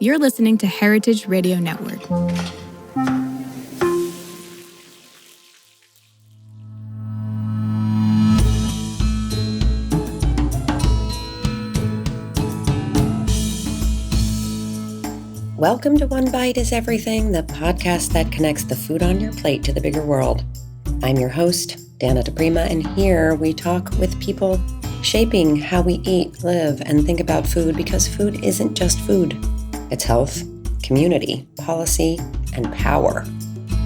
You're listening to Heritage Radio Network. Welcome to One Bite is Everything, the podcast that connects the food on your plate to the bigger world. I'm your host, Dana DiPrima, and here we talk with people shaping how we eat, live, and think about food, because food isn't just food. It's health, community, policy, and power,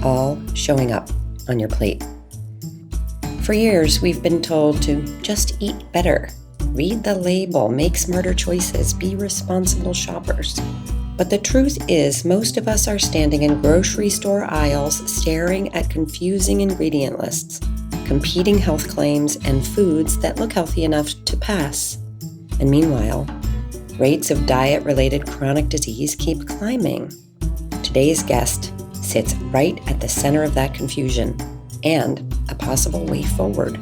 all showing up on your plate. For years, we've been told to just eat better, read the label, make smarter choices, be responsible shoppers. But the truth is, most of us are standing in grocery store aisles staring at confusing ingredient lists, competing health claims, and foods that look healthy enough to pass. And meanwhile, rates of diet-related chronic disease keep climbing. Today's guest sits right at the center of that confusion and a possible way forward.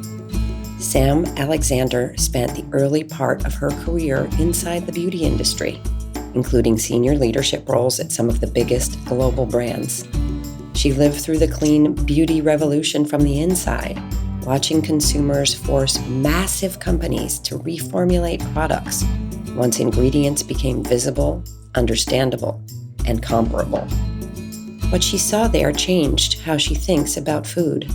Sam Alexander spent the early part of her career inside the beauty industry, including senior leadership roles at some of the biggest global brands. She lived through the clean beauty revolution from the inside, watching consumers force massive companies to reformulate products once ingredients became visible, understandable, and comparable. What she saw there changed how she thinks about food.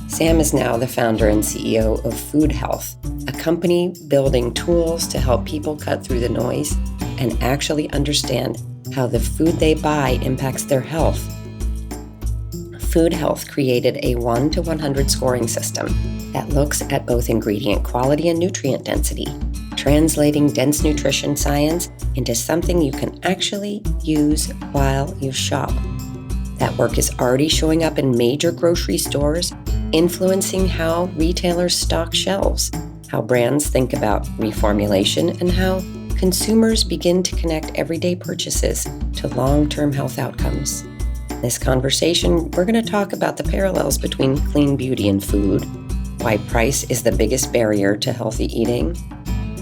Sam is now the founder and CEO of FoodHealth, a company building tools to help people cut through the noise and actually understand how the food they buy impacts their health. FoodHealth created a 1 to 100 scoring system that looks at both ingredient quality and nutrient density, translating dense nutrition science into something you can actually use while you shop. That work is already showing up in major grocery stores, influencing how retailers stock shelves, how brands think about reformulation, and how consumers begin to connect everyday purchases to long-term health outcomes. In this conversation, we're going to talk about the parallels between clean beauty and food, why price is the biggest barrier to healthy eating,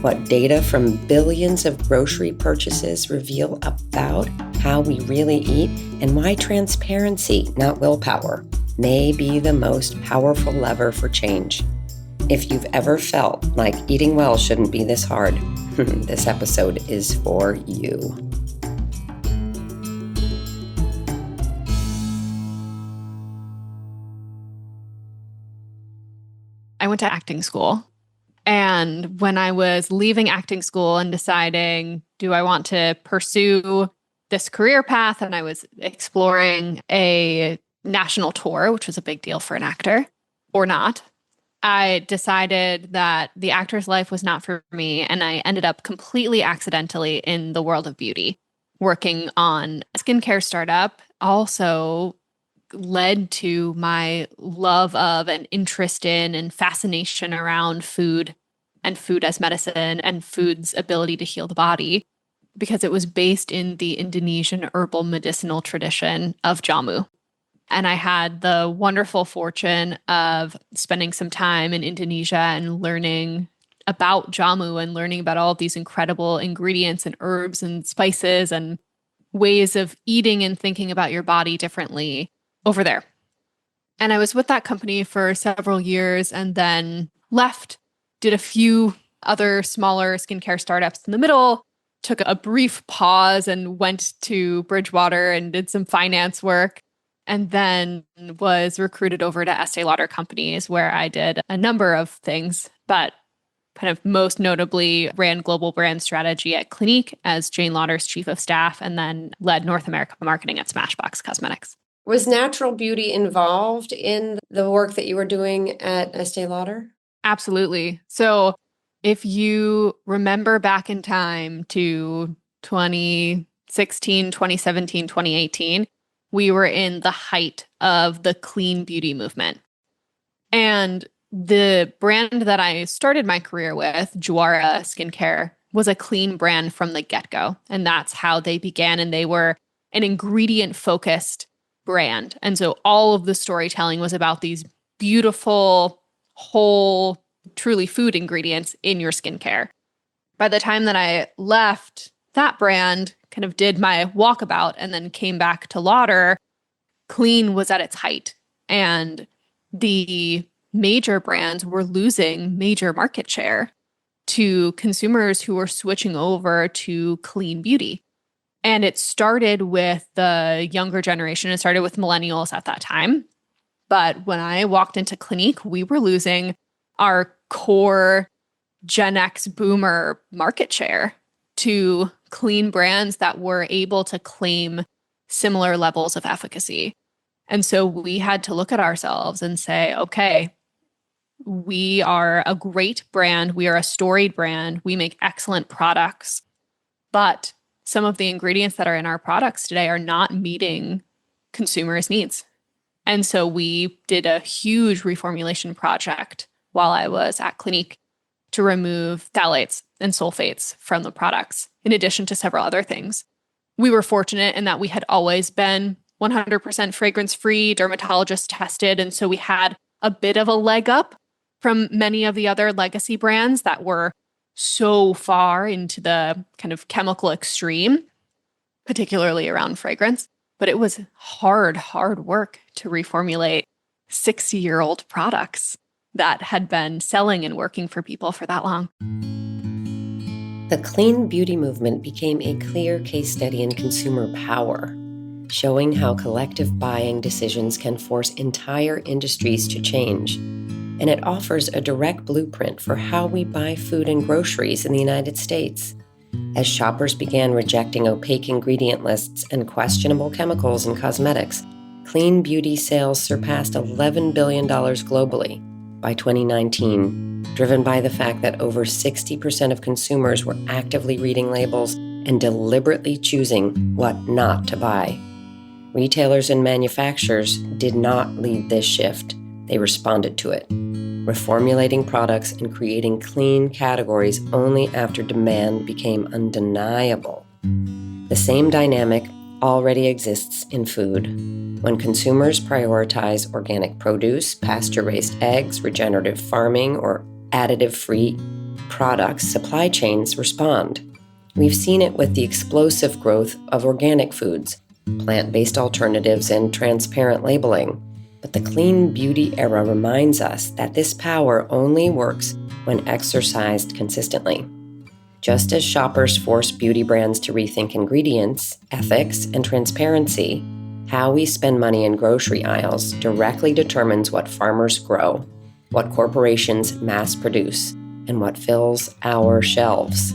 what data from billions of grocery purchases reveal about how we really eat, and why transparency, not willpower, may be the most powerful lever for change. If you've ever felt like eating well shouldn't be this hard, this episode is for you. I went to acting school. And when I was leaving acting school and deciding, do I want to pursue this career path? And I was exploring a national tour, which was a big deal for an actor, or not. I decided that the actor's life was not for me. And I ended up completely accidentally in the world of beauty, working on a skincare startup. Also led to my love of and interest in and fascination around food and food as medicine and food's ability to heal the body, because it was based in the Indonesian herbal medicinal tradition of jamu. And I had the wonderful fortune of spending some time in Indonesia and learning about jamu and learning about all of these incredible ingredients and herbs and spices and ways of eating and thinking about your body differently over there. And I was with that company for several years and then left, did a few other smaller skincare startups in the middle, took a brief pause and went to Bridgewater and did some finance work, and then was recruited over to Estee Lauder Companies, where I did a number of things, but kind of most notably ran global brand strategy at Clinique as Jane Lauder's chief of staff, and then led North America marketing at Smashbox Cosmetics. Was natural beauty involved in the work that you were doing at Estee Lauder? Absolutely. So if you remember back in time to 2016, 2017, 2018, we were in the height of the clean beauty movement. And the brand that I started my career with, Juara Skincare, was a clean brand from the get-go. And that's how they began. And they were an ingredient-focused brand. And so all of the storytelling was about these beautiful, whole, truly food ingredients in your skincare. By the time that I left that brand kind of did my walkabout and then came back to Lauder, clean was at its height. And the major brands were losing major market share to consumers who were switching over to clean beauty. And it started with the younger generation. It started with millennials at that time. But when I walked into Clinique, we were losing our core Gen X boomer market share to clean brands that were able to claim similar levels of efficacy. And so we had to look at ourselves and say, okay, we are a great brand. We are a storied brand. We make excellent products. But some of the ingredients that are in our products today are not meeting consumers' needs. And so we did a huge reformulation project while I was at Clinique to remove phthalates and sulfates from the products, in addition to several other things. We were fortunate in that we had always been 100% fragrance-free, dermatologist tested, and so we had a bit of a leg up from many of the other legacy brands that were so far into the kind of chemical extreme, particularly around fragrance. But it was hard work to reformulate 60-year-old products that had been selling and working for people for that long. The clean beauty movement became a clear case study in consumer power, showing how collective buying decisions can force entire industries to change. And it offers a direct blueprint for how we buy food and groceries in the United States. As shoppers began rejecting opaque ingredient lists and questionable chemicals in cosmetics, clean beauty sales surpassed $11 billion globally by 2019, driven by the fact that over 60% of consumers were actively reading labels and deliberately choosing what not to buy. Retailers and manufacturers did not lead this shift. They responded to it, reformulating products and creating clean categories only after demand became undeniable. The same dynamic already exists in food. When consumers prioritize organic produce, pasture-raised eggs, regenerative farming, or additive-free products, supply chains respond. We've seen it with the explosive growth of organic foods, plant-based alternatives, and transparent labeling. But the clean beauty era reminds us that this power only works when exercised consistently. Just as shoppers force beauty brands to rethink ingredients, ethics, and transparency, how we spend money in grocery aisles directly determines what farmers grow, what corporations mass produce, and what fills our shelves.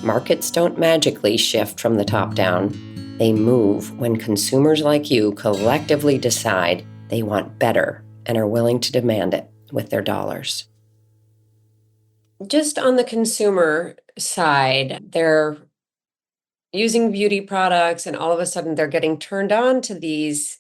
Markets don't magically shift from the top down. They move when consumers like you collectively decide they want better and are willing to demand it with their dollars. Just on the consumer side, they're using beauty products and all of a sudden they're getting turned on to these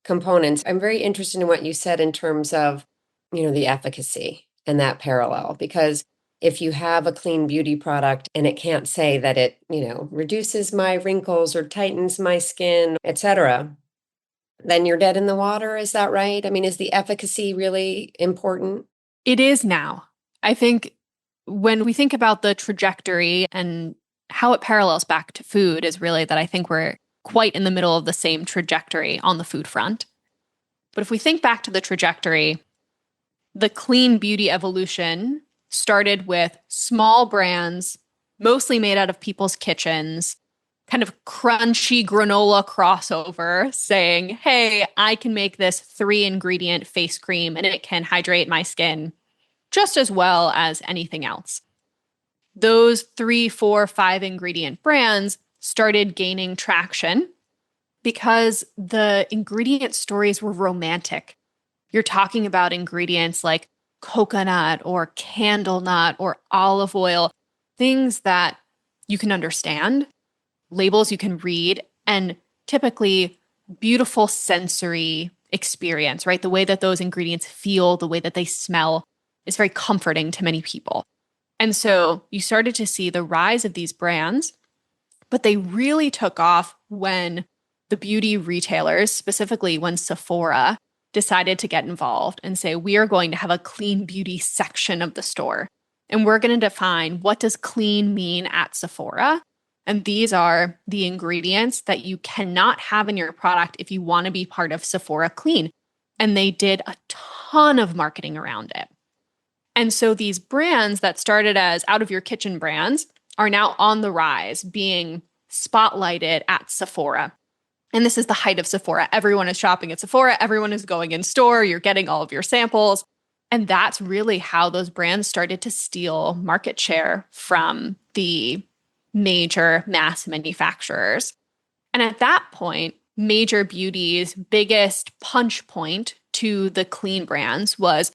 components. I'm very interested in what you said in terms of, the efficacy and that parallel, because if you have a clean beauty product and it can't say that it, reduces my wrinkles or tightens my skin, etc., then you're dead in the water. Is that right? I mean, is the efficacy really important? It is now. I think when we think about the trajectory and how it parallels back to food is really that I think we're quite in the middle of the same trajectory on the food front. But if we think back to the trajectory, the clean beauty evolution started with small brands, mostly made out of people's kitchens, kind of crunchy granola crossover saying, hey, I can make this 3-ingredient face cream and it can hydrate my skin just as well as anything else. Those 3, 4, 5-ingredient brands started gaining traction because the ingredient stories were romantic. You're talking about ingredients like coconut or candle nut or olive oil, things that you can understand, labels you can read, and typically beautiful sensory experience, right? The way that those ingredients feel, the way that they smell is very comforting to many people. And so you started to see the rise of these brands, but they really took off when the beauty retailers, specifically when Sephora, decided to get involved and say, we are going to have a clean beauty section of the store. And we're going to define what does clean mean at Sephora. And these are the ingredients that you cannot have in your product if you want to be part of Sephora Clean. And they did a ton of marketing around it. And so these brands that started as out of your kitchen brands are now on the rise, being spotlighted at Sephora. And this is the height of Sephora. Everyone is shopping at Sephora. Everyone is going in store. You're getting all of your samples. And that's really how those brands started to steal market share from the major mass manufacturers. And at that point, Major Beauty's biggest punch point to the clean brands was,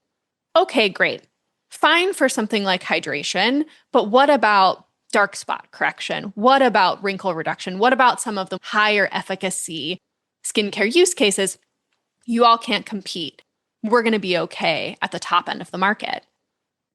okay, great. Fine for something like hydration, but what about dark spot correction? What about wrinkle reduction? What about some of the higher efficacy skincare use cases? You all can't compete. We're going to be okay at the top end of the market.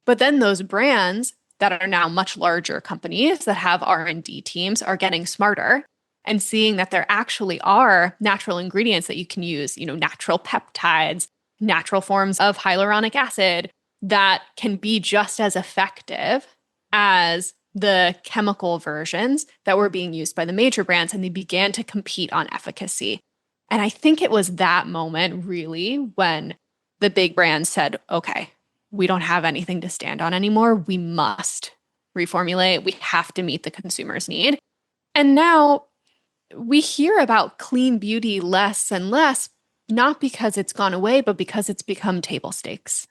But then those brands that are now much larger companies that have R&D teams are getting smarter and seeing that there actually are natural ingredients that you can use, natural peptides, natural forms of hyaluronic acid that can be just as effective as the chemical versions that were being used by the major brands, and they began to compete on efficacy. And I think it was that moment really when the big brands said, okay, we don't have anything to stand on anymore. We must reformulate. We have to meet the consumer's need. And now we hear about clean beauty less and less, not because it's gone away, but because it's become table stakes.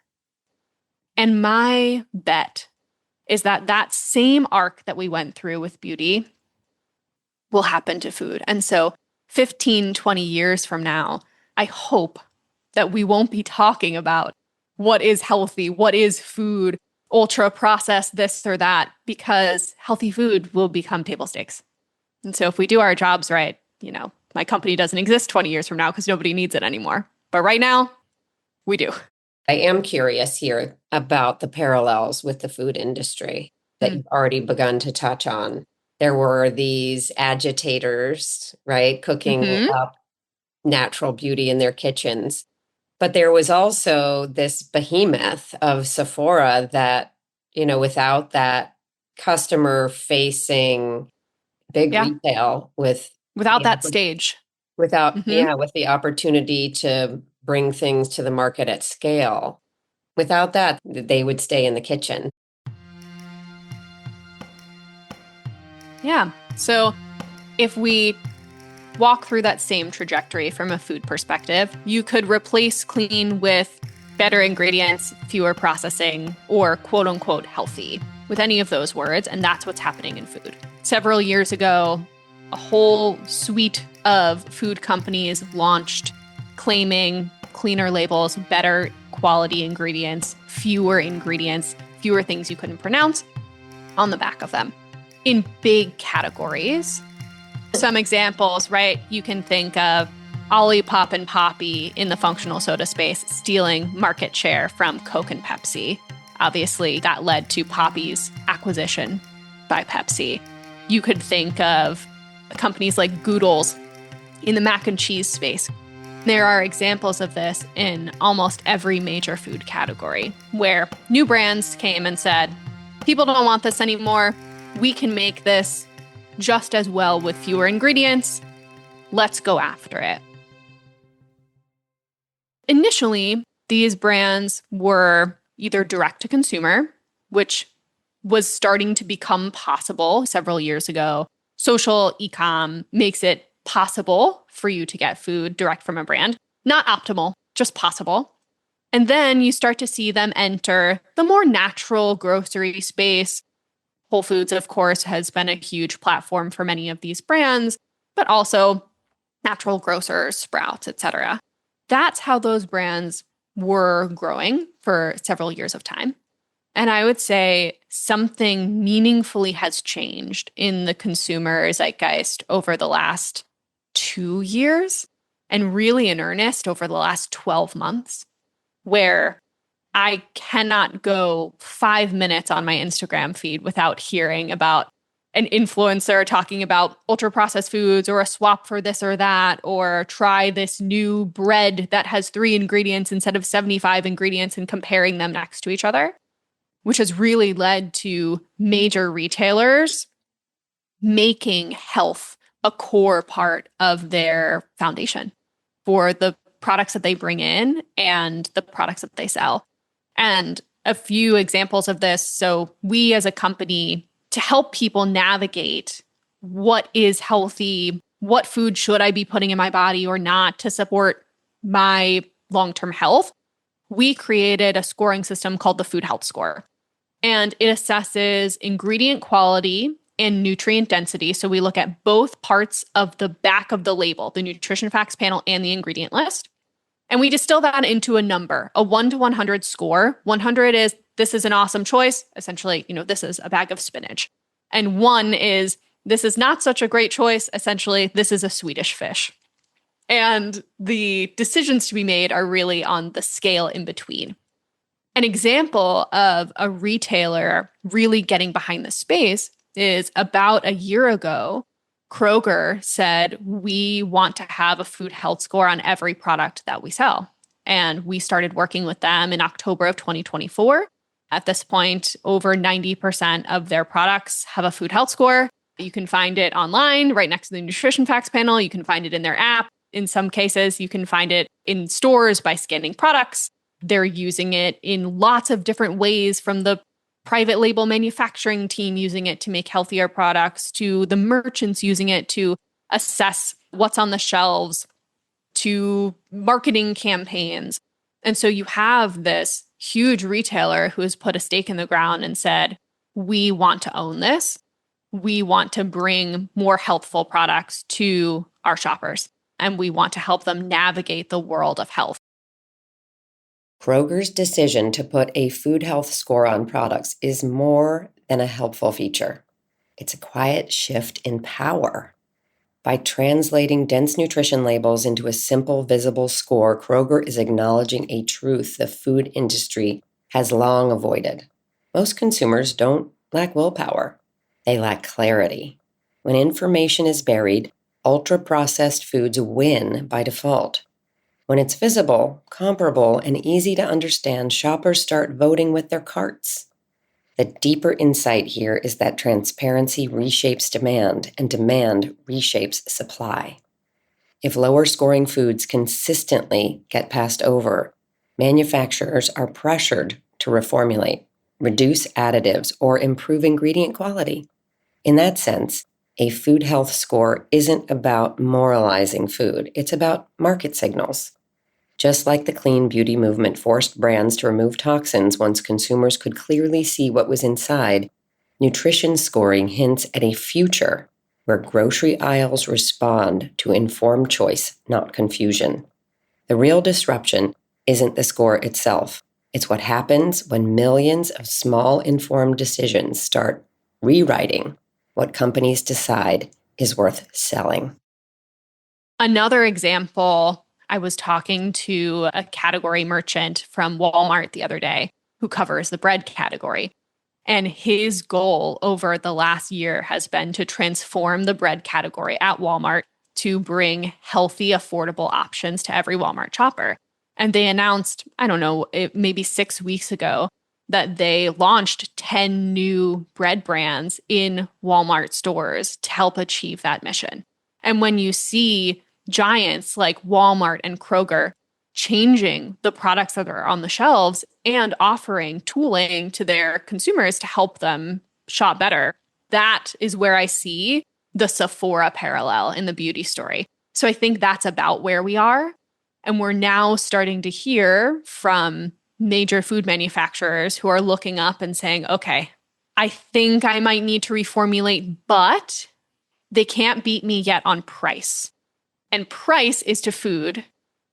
And my bet is that that same arc that we went through with beauty will happen to food. And so 15, 20 years from now, I hope that we won't be talking about what is healthy, what is food, ultra processed this or that, because healthy food will become table stakes. And so if we do our jobs right, my company doesn't exist 20 years from now because nobody needs it anymore. But right now, we do. I am curious here about the parallels with the food industry that you've already begun to touch on. There were these agitators, right, cooking up natural beauty in their kitchens. But there was also this behemoth of Sephora that, without that customer-facing big retail without that stage. With the opportunity to bring things to the market at scale. Without that, they would stay in the kitchen. Yeah. So if we walk through that same trajectory from a food perspective, you could replace clean with better ingredients, fewer processing, or quote unquote healthy with any of those words. And that's what's happening in food. Several years ago, a whole suite of food companies launched claiming cleaner labels, better quality ingredients, fewer things you couldn't pronounce on the back of them in big categories. Some examples, right? You can think of Olipop and Poppy in the functional soda space stealing market share from Coke and Pepsi. Obviously, that led to Poppy's acquisition by Pepsi. You could think of companies like Goodles in the mac and cheese space. There are examples of this in almost every major food category where new brands came and said, people don't want this anymore. We can make this just as well with fewer ingredients. Let's go after it. Initially, these brands were either direct to consumer, which was starting to become possible several years ago. Social e-com makes it possible for you to get food direct from a brand. Not optimal, just possible. And then you start to see them enter the more natural grocery space. Whole Foods, of course, has been a huge platform for many of these brands, but also natural grocers, Sprouts, etc. That's how those brands were growing for several years of time. And I would say something meaningfully has changed in the consumer zeitgeist over the last 2 years, and really in earnest over the last 12 months, where I cannot go 5 minutes on my Instagram feed without hearing about an influencer talking about ultra-processed foods or a swap for this or that, or try this new bread that has 3 ingredients instead of 75 ingredients and comparing them next to each other, which has really led to major retailers making health a core part of their foundation for the products that they bring in and the products that they sell. And a few examples of this. So we as a company, to help people navigate what is healthy, what food should I be putting in my body or not to support my long-term health, we created a scoring system called the FoodHealth Score. And it assesses ingredient quality and nutrient density. So we look at both parts of the back of the label, the nutrition facts panel and the ingredient list. And we distill that into a number, a 1 to 100 score. 100 is, this is an awesome choice. Essentially, this is a bag of spinach. And 1 is, this is not such a great choice. Essentially, this is a Swedish fish. And the decisions to be made are really on the scale in between. An example of a retailer really getting behind the space is about a year ago, Kroger said, we want to have a food health score on every product that we sell. And we started working with them in October of 2024. At this point, over 90% of their products have a food health score. You can find it online right next to the nutrition facts panel. You can find it in their app. In some cases, you can find it in stores by scanning products. They're using it in lots of different ways, from the private label manufacturing team using it to make healthier products, to the merchants using it to assess what's on the shelves, to marketing campaigns. And so you have this huge retailer who has put a stake in the ground and said, we want to own this. We want to bring more healthful products to our shoppers, and we want to help them navigate the world of health. Kroger's decision to put a food health score on products is more than a helpful feature. It's a quiet shift in power. By translating dense nutrition labels into a simple, visible score, Kroger is acknowledging a truth the food industry has long avoided. Most consumers don't lack willpower. They lack clarity. When information is buried, ultra-processed foods win by default. When it's visible, comparable, and easy to understand, shoppers start voting with their carts. The deeper insight here is that transparency reshapes demand, and demand reshapes supply. If lower scoring foods consistently get passed over, manufacturers are pressured to reformulate, reduce additives, or improve ingredient quality. In that sense, a food health score isn't about moralizing food. It's about market signals. Just like the clean beauty movement forced brands to remove toxins once consumers could clearly see what was inside, nutrition scoring hints at a future where grocery aisles respond to informed choice, not confusion. The real disruption isn't the score itself. It's what happens when millions of small informed decisions start rewriting what companies decide is worth selling. Another example, I was talking to a category merchant from Walmart the other day who covers the bread category. And his goal over the last year has been to transform the bread category at Walmart to bring healthy, affordable options to every Walmart shopper. And they announced, maybe 6 weeks ago, that they launched 10 new bread brands in Walmart stores to help achieve that mission. And when you see giants like Walmart and Kroger changing the products that are on the shelves and offering tooling to their consumers to help them shop better, that is where I see the Sephora parallel in the beauty story. So I think that's about where we are. And we're now starting to hear from major food manufacturers who are looking up and saying, okay, I think I might need to reformulate, but they can't beat me yet on price. And price is to food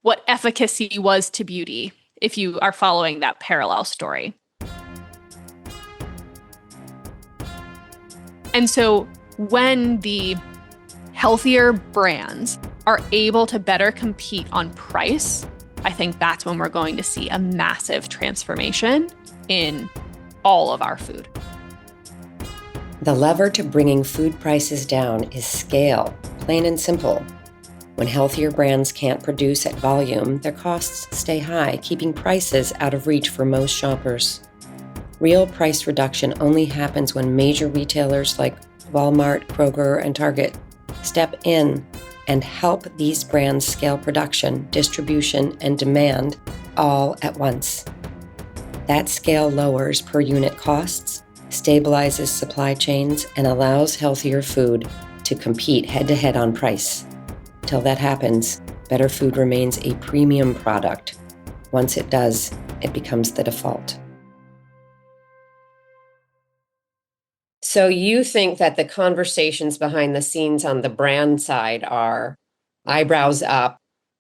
what efficacy was to beauty, if you are following that parallel story. And so when the healthier brands are able to better compete on price, I think that's when we're going to see a massive transformation in all of our food. The lever to bringing food prices down is scale, plain and simple. When healthier brands can't produce at volume, their costs stay high, keeping prices out of reach for most shoppers. Real price reduction only happens when major retailers like Walmart, Kroger, and Target step in and help these brands scale production, distribution, and demand all at once. That scale lowers per unit costs, stabilizes supply chains, and allows healthier food to compete head-to-head on price. Till that happens, better food remains a premium product. Once it does, it becomes the default. So you think that the conversations behind the scenes on the brand side are eyebrows up,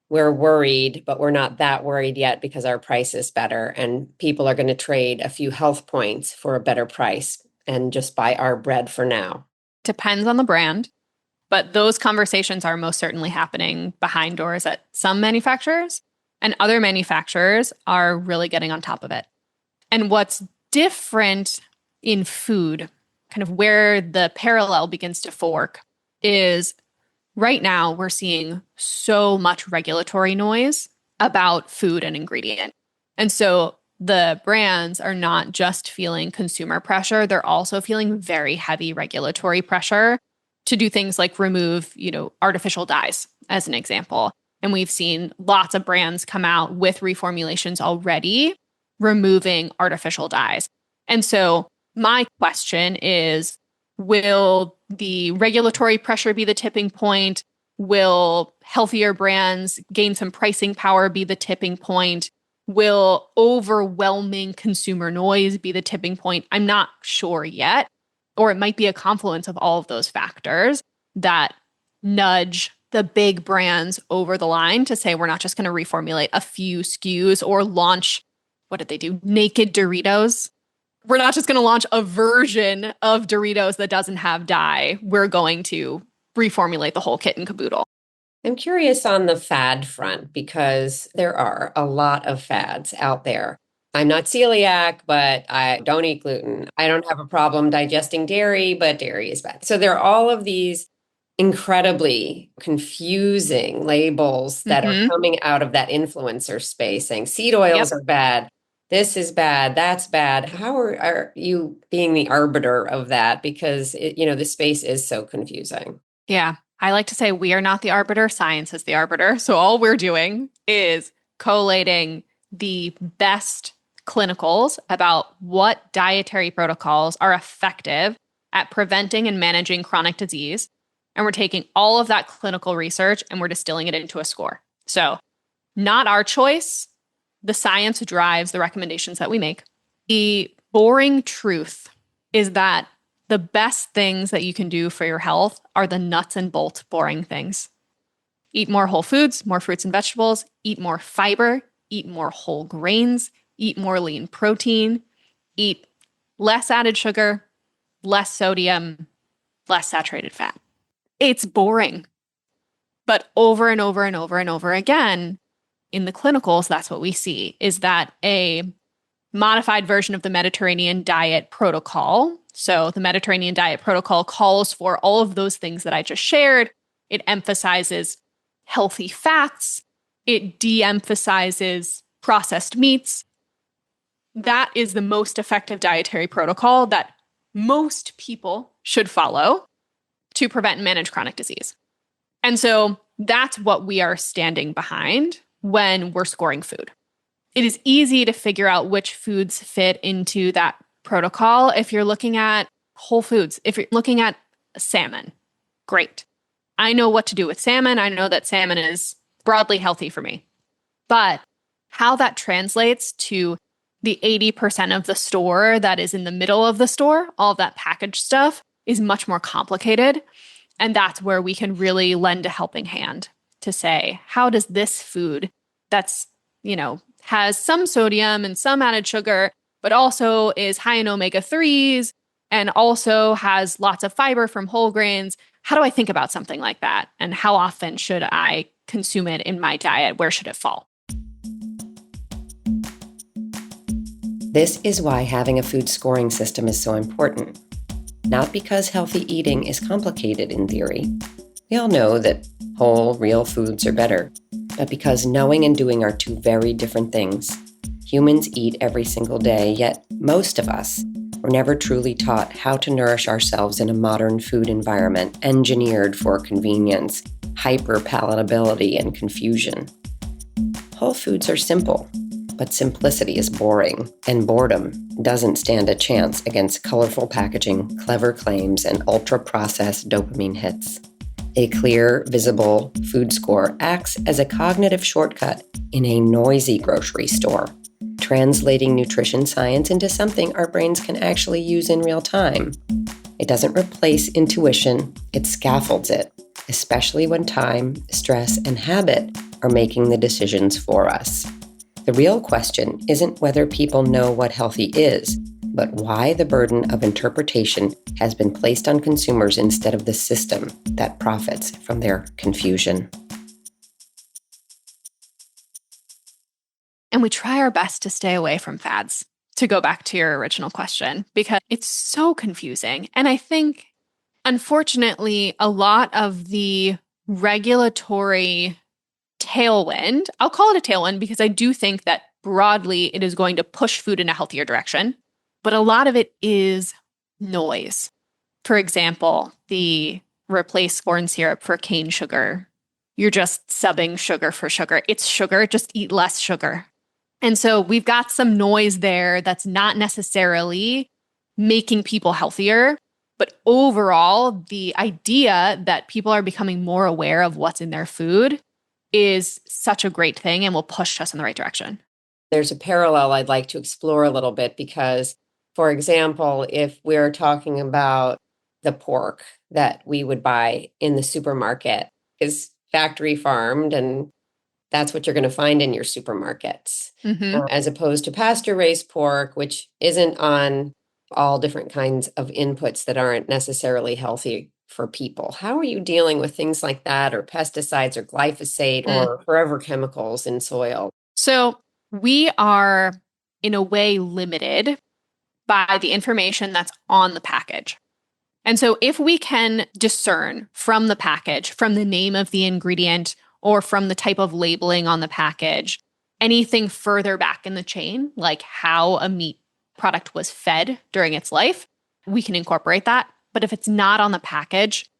we're worried, but we're not that worried yet because our price is better, and people are going to trade a few health points for a better price and just buy our bread for now? Depends on the brand, but those conversations are most certainly happening behind doors at some manufacturers, and other manufacturers are really getting on top of it. And what's different in food, kind of where the parallel begins to fork, is right now we're seeing so much regulatory noise about food and ingredient. And so the brands are not just feeling consumer pressure, they're also feeling very heavy regulatory pressure to do things like remove, artificial dyes, as an example. And we've seen lots of brands come out with reformulations already removing artificial dyes. And so my question is, will the regulatory pressure be the tipping point? Will healthier brands gain some pricing power be the tipping point? Will overwhelming consumer noise be the tipping point? I'm not sure yet. Or it might be a confluence of all of those factors that nudge the big brands over the line to say, we're not just going to reformulate a few SKUs or launch, what did they do? Naked Doritos. We're not just going to launch a version of Doritos that doesn't have dye. We're going to reformulate the whole kit and caboodle. I'm curious on the fad front because there are a lot of fads out there. I'm not celiac, but I don't eat gluten. I don't have a problem digesting dairy, but dairy is bad. So there are all of these incredibly confusing labels that are coming out of that influencer space saying seed oils are bad. This is bad. That's bad. How are you being the arbiter of that? Because, the space is so confusing. Yeah. I like to say we are not the arbiter. Science is the arbiter. So all we're doing is collating the best clinicals about what dietary protocols are effective at preventing and managing chronic disease. And we're taking all of that clinical research and we're distilling it into a score. So not our choice. The science drives the recommendations that we make. The boring truth is that the best things that you can do for your health are the nuts and bolts boring things. Eat more whole foods, more fruits and vegetables, eat more fiber, eat more whole grains, eat more lean protein, eat less added sugar, less sodium, less saturated fat. It's boring. But over and over and over and over again, in the clinicals, that's what we see, is that a modified version of the Mediterranean diet protocol. So the Mediterranean diet protocol calls for all of those things that I just shared. It emphasizes healthy fats. It de-emphasizes processed meats. That is the most effective dietary protocol that most people should follow to prevent and manage chronic disease. And so that's what we are standing behind when we're scoring food. It is easy to figure out which foods fit into that protocol. If you're looking at whole foods, if you're looking at salmon, great. I know what to do with salmon. I know that salmon is broadly healthy for me. But how that translates to the 80% of the store that is in the middle of the store, all of that packaged stuff, is much more complicated. And that's where we can really lend a helping hand to say, how does this food that's, has some sodium and some added sugar, but also is high in omega-3s and also has lots of fiber from whole grains, how do I think about something like that? And how often should I consume it in my diet? Where should it fall? This is why having a food scoring system is so important. Not because healthy eating is complicated in theory. We all know that whole, real foods are better, but because knowing and doing are two very different things. Humans eat every single day, yet most of us We're never truly taught how to nourish ourselves in a modern food environment engineered for convenience, hyper-palatability, and confusion. Whole foods are simple, but simplicity is boring, and boredom doesn't stand a chance against colorful packaging, clever claims, and ultra-processed dopamine hits. A clear, visible food score acts as a cognitive shortcut in a noisy grocery store, translating nutrition science into something our brains can actually use in real time. It doesn't replace intuition, it scaffolds it, especially when time, stress, and habit are making the decisions for us. The real question isn't whether people know what healthy is, but why the burden of interpretation has been placed on consumers instead of the system that profits from their confusion. And we try our best to stay away from fads, to go back to your original question, because it's so confusing. And I think, unfortunately, a lot of the regulatory tailwind, I'll call it a tailwind because I do think that broadly it is going to push food in a healthier direction. But a lot of it is noise. For example, the replace corn syrup for cane sugar. You're just subbing sugar for sugar. It's sugar, just eat less sugar. And so we've got some noise there that's not necessarily making people healthier. But overall, the idea that people are becoming more aware of what's in their food is such a great thing and will push us in the right direction. There's a parallel I'd like to explore a little bit because, for example, if we're talking about the pork that we would buy in the supermarket is factory farmed, and that's what you're going to find in your supermarkets, as opposed to pasture-raised pork, which isn't on all different kinds of inputs that aren't necessarily healthy for people. How are you dealing with things like that, or pesticides or glyphosate or forever chemicals in soil? So we are, in a way, limited by the information that's on the package. And so if we can discern from the package, from the name of the ingredient, or from the type of labeling on the package, anything further back in the chain, like how a meat product was fed during its life, we can incorporate that. But if it's not on the package,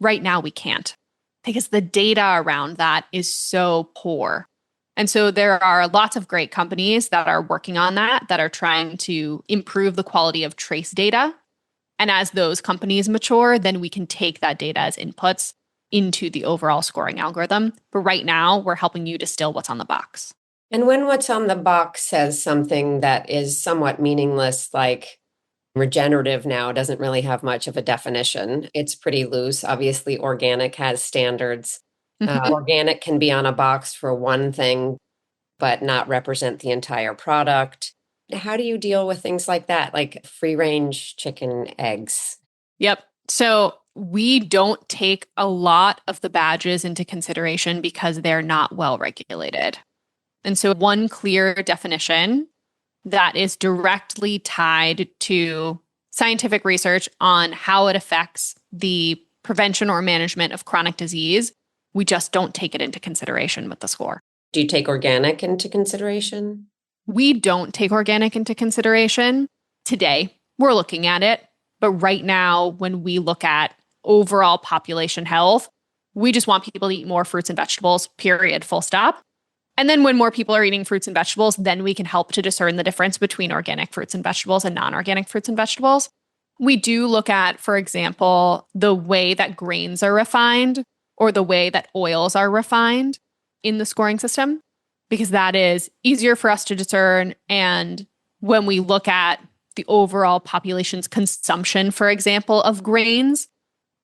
right now we can't, because the data around that is so poor. And so there are lots of great companies that are working on that are trying to improve the quality of trace data. And as those companies mature, then we can take that data as inputs into the overall scoring algorithm. But right now, we're helping you distill what's on the box. And when what's on the box says something that is somewhat meaningless, like regenerative now doesn't really have much of a definition. It's pretty loose. Obviously, organic has standards. Organic can be on a box for one thing, but not represent the entire product. How do you deal with things like that, like free-range chicken eggs? Yep. So we don't take a lot of the badges into consideration because they're not well regulated. And so one clear definition that is directly tied to scientific research on how it affects the prevention or management of chronic disease, we just don't take it into consideration with the score. Do you take organic into consideration? We don't take organic into consideration today. We're looking at it. But right now, when we look at overall population health, we just want people to eat more fruits and vegetables, period, full stop. And then when more people are eating fruits and vegetables, then we can help to discern the difference between organic fruits and vegetables and non-organic fruits and vegetables. We do look at, for example, the way that grains are refined or the way that oils are refined in the scoring system, because that is easier for us to discern. And when we look at the overall population's consumption, for example, of grains,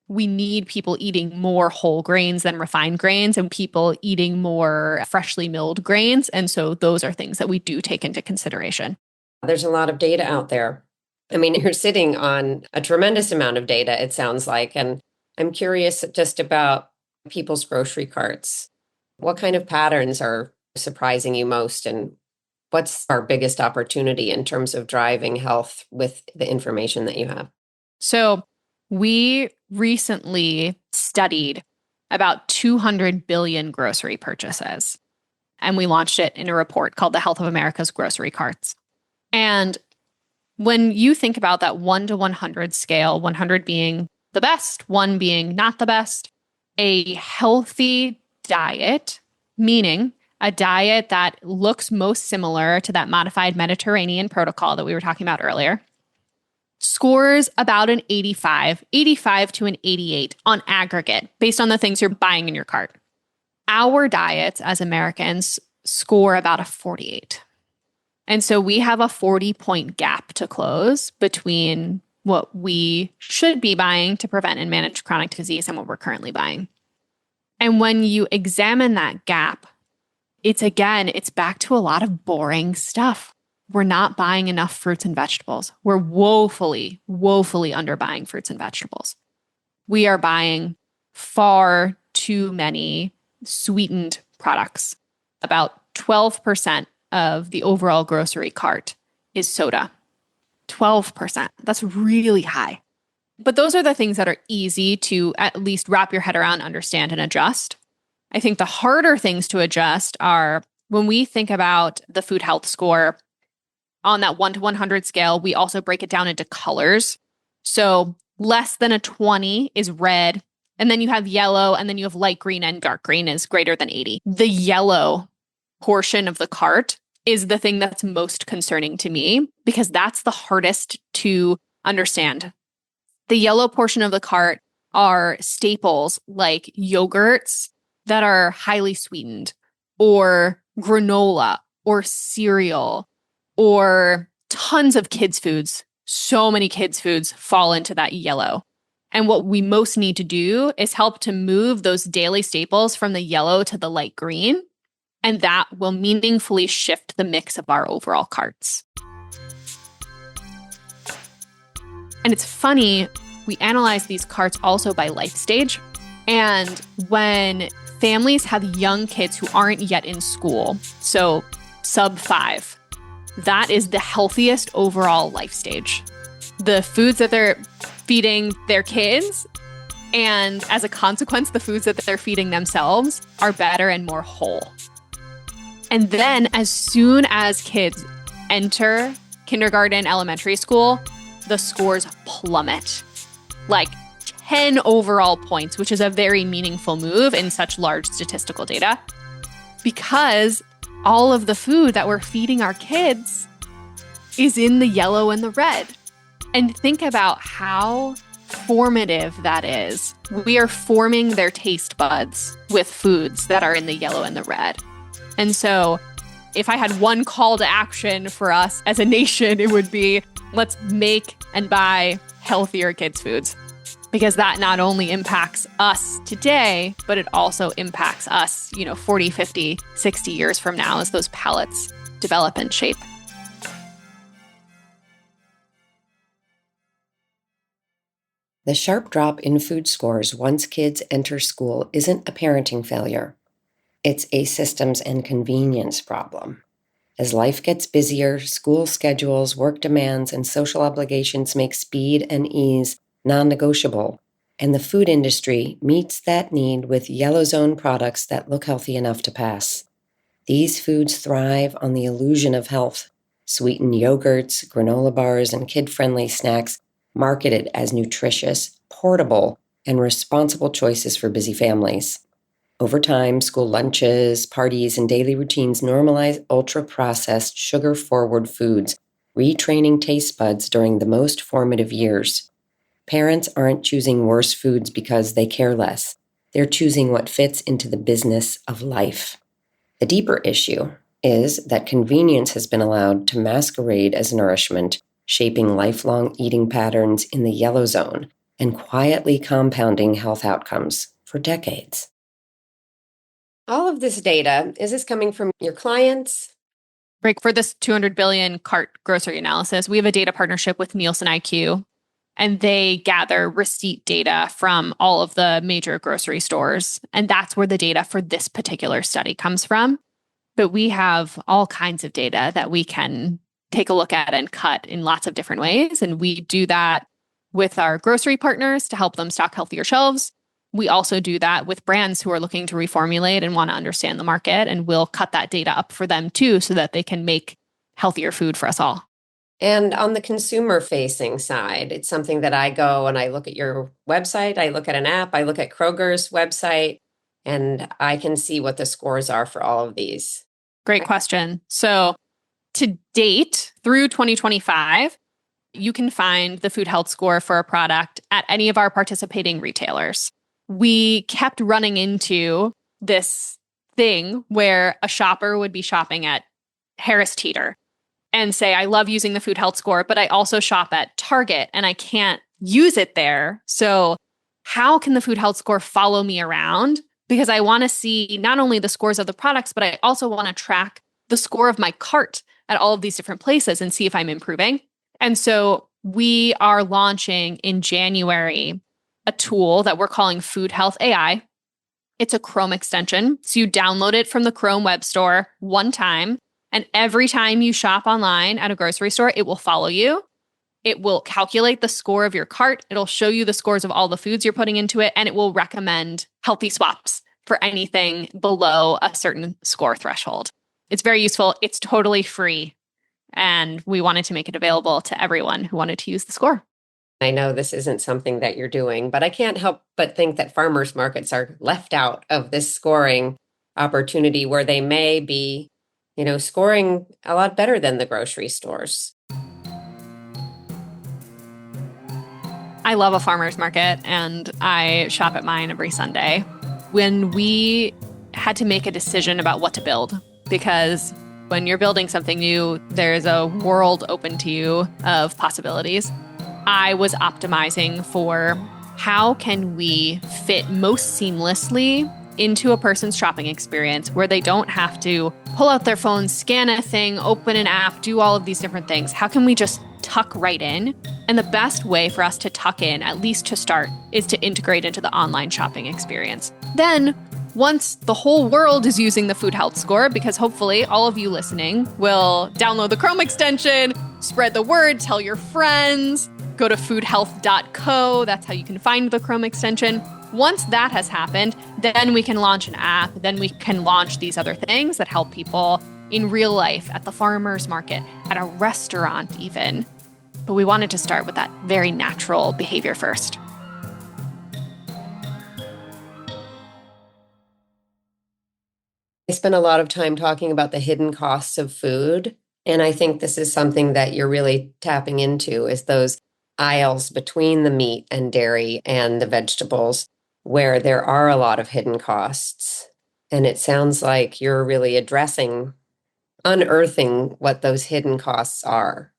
we need people eating more whole grains than refined grains and people eating more freshly milled grains. And so those are things that we do take into consideration. There's a lot of data out there. I mean, you're sitting on a tremendous amount of data, it sounds like. And I'm curious just about people's grocery carts. What kind of patterns are surprising you most? And what's our biggest opportunity in terms of driving health with the information that you have? So we recently studied about 200 billion grocery purchases, and we launched it in a report called The Health of America's Grocery Carts. And When you think about that 1 to 100 scale, 100 being the best, 1 being not the best, a healthy diet, meaning a diet that looks most similar to that modified Mediterranean protocol that we were talking about earlier, scores about an 85 to an 88 on aggregate based on the things you're buying in your cart. Our diets as Americans score about a 48. And so we have a 40-point gap to close between what we should be buying to prevent and manage chronic disease and what we're currently buying. And when you examine that gap, it's back to a lot of boring stuff. We're not buying enough fruits and vegetables. We're woefully underbuying fruits and vegetables. We are buying far too many sweetened products. About 12% of the overall grocery cart is soda. 12%. That's really high. But those are the things that are easy to at least wrap your head around, understand, and adjust. I think the harder things to adjust are when we think about the food health score on that 1 to 100 scale, we also break it down into colors. So less than a 20 is red, and then you have yellow, and then you have light green, and dark green is greater than 80. The yellow portion of the cart is the thing that's most concerning to me because that's the hardest to understand. The yellow portion of the cart are staples like yogurts that are highly sweetened, or granola, or cereal, or tons of kids' foods. So many kids' foods fall into that yellow. And what we most need to do is help to move those daily staples from the yellow to the light green. And that will meaningfully shift the mix of our overall carts. And it's funny, we analyze these carts also by life stage. And when families have young kids who aren't yet in school, so sub 5, that is the healthiest overall life stage. The foods that they're feeding their kids, and as a consequence, the foods that they're feeding themselves are better and more whole. And then as soon as kids enter kindergarten, elementary school, the scores plummet. Like 10 overall points, which is a very meaningful move in such large statistical data, because all of the food that we're feeding our kids is in the yellow and the red. And think about how formative that is. We are forming their taste buds with foods that are in the yellow and the red. And so if I had one call to action for us as a nation, it would be, let's make and buy healthier kids' foods. Because that not only impacts us today, but it also impacts us, 40, 50, 60 years from now as those palates develop and shape. The sharp drop in food scores once kids enter school isn't a parenting failure. It's a systems and convenience problem. As life gets busier, school schedules, work demands, and social obligations make speed and ease non-negotiable, and the food industry meets that need with yellow zone products that look healthy enough to pass. These foods thrive on the illusion of health. Sweetened yogurts, granola bars, and kid-friendly snacks marketed as nutritious, portable, and responsible choices for busy families. Over time, school lunches, parties, and daily routines normalize ultra-processed, sugar-forward foods, retraining taste buds during the most formative years. Parents aren't choosing worse foods because they care less. They're choosing what fits into the business of life. The deeper issue is that convenience has been allowed to masquerade as nourishment, shaping lifelong eating patterns in the yellow zone and quietly compounding health outcomes for decades. All of this data, is this coming from your clients? Right. For this 200 billion cart grocery analysis, we have a data partnership with Nielsen IQ, and they gather receipt data from all of the major grocery stores. And that's where the data for this particular study comes from. But we have all kinds of data that we can take a look at and cut in lots of different ways. And we do that with our grocery partners to help them stock healthier shelves. We also do that with brands who are looking to reformulate and want to understand the market, and we'll cut that data up for them too so that they can make healthier food for us all. And on the consumer facing side, it's something that I go and I look at your website, I look at an app, I look at Kroger's website, and I can see what the scores are for all of these. Great question. So to date, through 2025, you can find the food health score for a product at any of our participating retailers. We kept running into this thing where a shopper would be shopping at Harris Teeter and say, I love using the food health score, but I also shop at Target and I can't use it there. So how can the food health score follow me around? Because I want to see not only the scores of the products, but I also want to track the score of my cart at all of these different places and see if I'm improving. And so we are launching in January a tool that we're calling Food Health AI. It's a Chrome extension. So you download it from the Chrome web store one time. And every time you shop online at a grocery store, it will follow you. It will calculate the score of your cart. It'll show you the scores of all the foods you're putting into it. And it will recommend healthy swaps for anything below a certain score threshold. It's very useful. It's totally free. And we wanted to make it available to everyone who wanted to use the score. I know this isn't something that you're doing, but I can't help but think that farmers markets are left out of this scoring opportunity where they may be, scoring a lot better than the grocery stores. I love a farmer's market and I shop at mine every Sunday. When we had to make a decision about what to build, because when you're building something new, there's a world open to you of possibilities. I was optimizing for how can we fit most seamlessly into a person's shopping experience where they don't have to pull out their phone, scan a thing, open an app, do all of these different things. How can we just tuck right in? And the best way for us to tuck in, at least to start, is to integrate into the online shopping experience. Then, once the whole world is using the food health score, because hopefully all of you listening will download the Chrome extension, spread the word, tell your friends, go to foodhealth.co. That's how you can find the Chrome extension. Once that has happened, then we can launch an app. Then we can launch these other things that help people in real life, at the farmer's market, at a restaurant even. But we wanted to start with that very natural behavior first. I spent a lot of time talking about the hidden costs of food. And I think this is something that you're really tapping into, is those aisles between the meat and dairy and the vegetables where there are a lot of hidden costs. And it sounds like you're really unearthing what those hidden costs are.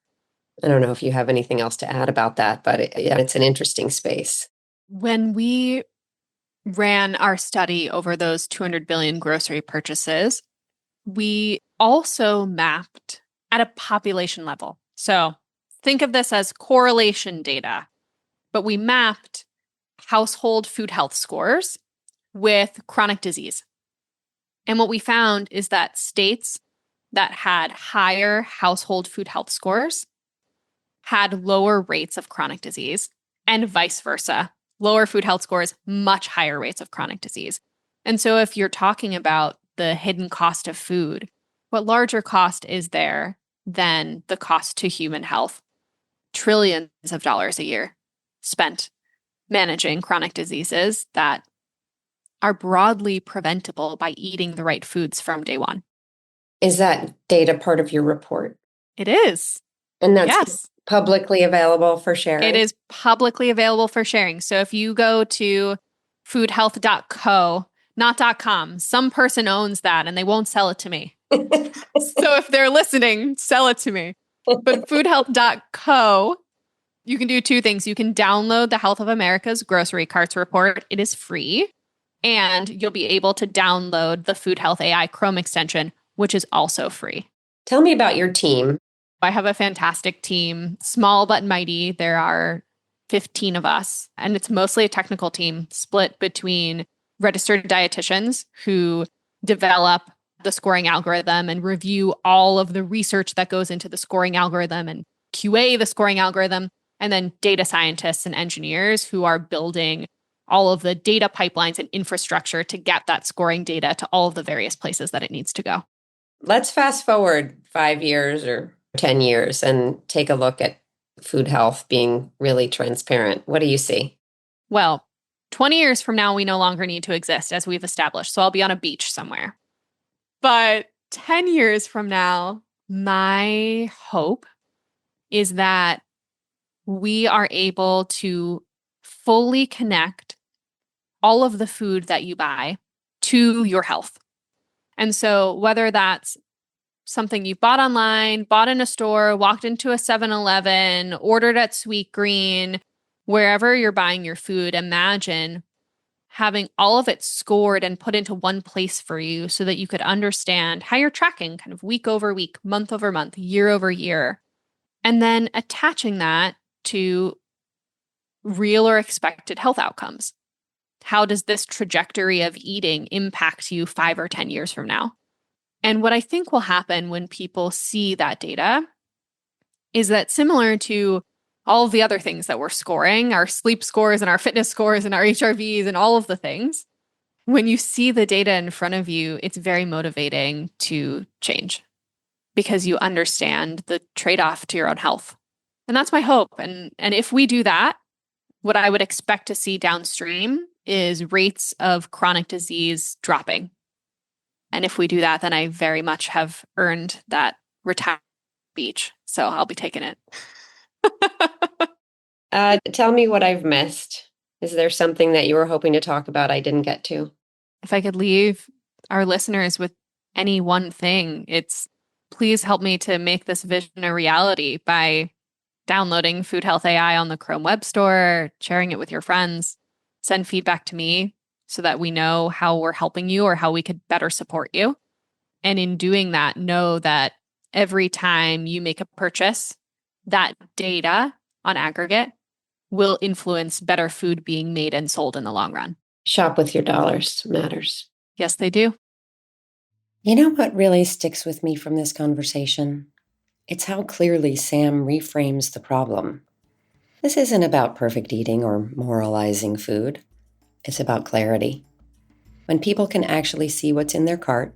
I don't know if you have anything else to add about that, but it's an interesting space. When we ran our study over those 200 billion grocery purchases, we also mapped at a population level. So think of this as correlation data, but we mapped household food health scores with chronic disease. And what we found is that states that had higher household food health scores had lower rates of chronic disease, and vice versa. Lower food health scores, much higher rates of chronic disease. And so if you're talking about the hidden cost of food, what larger cost is there than the cost to human health? Trillions of dollars a year spent managing chronic diseases that are broadly preventable by eating the right foods from day one. Is that data part of your report? It is. And that's yes. Publicly available for sharing? It is publicly available for sharing. So if you go to foodhealth.co, not .com, some person owns that and they won't sell it to me. So if they're listening, sell it to me. But foodhealth.co, you can do two things. You can download the Health of America's grocery carts report. It is free. And you'll be able to download the Food Health AI Chrome extension, which is also free. Tell me about your team. I have a fantastic team, small but mighty. There are 15 of us, and it's mostly a technical team split between registered dietitians who develop the scoring algorithm and review all of the research that goes into the scoring algorithm and QA the scoring algorithm, and then data scientists and engineers who are building all of the data pipelines and infrastructure to get that scoring data to all of the various places that it needs to go. Let's fast forward 5 years or 10 years and take a look at food health being really transparent? What do you see? Well, 20 years from now, we no longer need to exist as we've established. So I'll be on a beach somewhere. But 10 years from now, my hope is that we are able to fully connect all of the food that you buy to your health. And so whether that's something you bought online, bought in a store, walked into a 7-Eleven, ordered at Sweetgreen, wherever you're buying your food, imagine having all of it scored and put into one place for you so that you could understand how you're tracking kind of week over week, month over month, year over year, and then attaching that to real or expected health outcomes. How does this trajectory of eating impact you 5 or 10 years from now? And what I think will happen when people see that data is that, similar to all of the other things that we're scoring, our sleep scores and our fitness scores and our HRVs and all of the things, when you see the data in front of you, it's very motivating to change because you understand the trade-off to your own health. And that's my hope. And if we do that, what I would expect to see downstream is rates of chronic disease dropping. And if we do that, then I very much have earned that retirement beach. So I'll be taking it. Tell me what I've missed. Is there something that you were hoping to talk about I didn't get to? If I could leave our listeners with any one thing, it's please help me to make this vision a reality by downloading Food Health AI on the Chrome Web Store, sharing it with your friends, send feedback to me so that we know how we're helping you or how we could better support you. And in doing that, know that every time you make a purchase, that data on aggregate will influence better food being made and sold in the long run. Shop with your dollars matters. Yes, they do. You know what really sticks with me from this conversation? It's how clearly Sam reframes the problem. This isn't about perfect eating or moralizing food. It's about clarity. When people can actually see what's in their cart,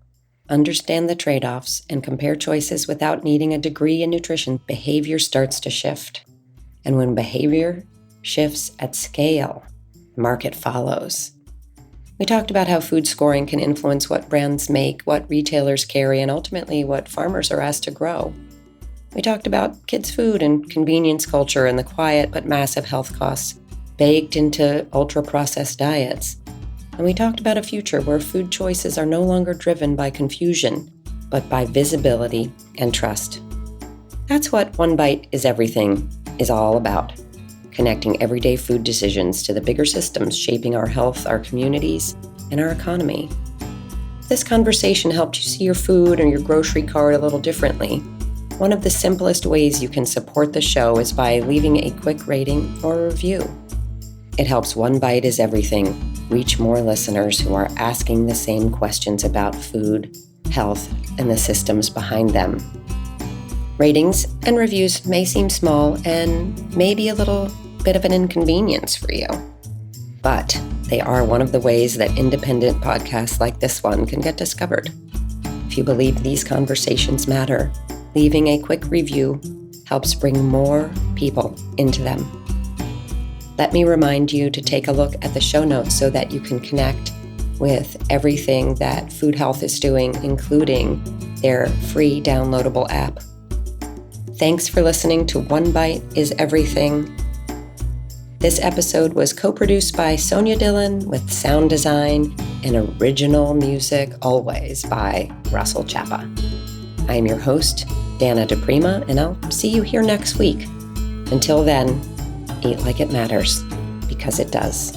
understand the trade-offs, and compare choices without needing a degree in nutrition, behavior starts to shift. And when behavior shifts at scale, the market follows. We talked about how food scoring can influence what brands make, what retailers carry, and ultimately what farmers are asked to grow. We talked about kids' food and convenience culture and the quiet but massive health costs baked into ultra-processed diets. And we talked about a future where food choices are no longer driven by confusion, but by visibility and trust. That's what One Bite is Everything is all about. Connecting everyday food decisions to the bigger systems shaping our health, our communities, and our economy. This conversation helped you see your food or your grocery cart a little differently. One of the simplest ways you can support the show is by leaving a quick rating or a review. It helps One Bite is Everything reach more listeners who are asking the same questions about food, health, and the systems behind them. Ratings and reviews may seem small and maybe a little bit of an inconvenience for you, but they are one of the ways that independent podcasts like this one can get discovered. If you believe these conversations matter, leaving a quick review helps bring more people into them. Let me remind you to take a look at the show notes so that you can connect with everything that Food Health is doing, including their free downloadable app. Thanks for listening to One Bite is Everything. This episode was co-produced by Sonia Dillon with sound design and original music always by Russell Chapa. I'm your host, Dana DiPrima, and I'll see you here next week. Until then, eat like it matters, because it does.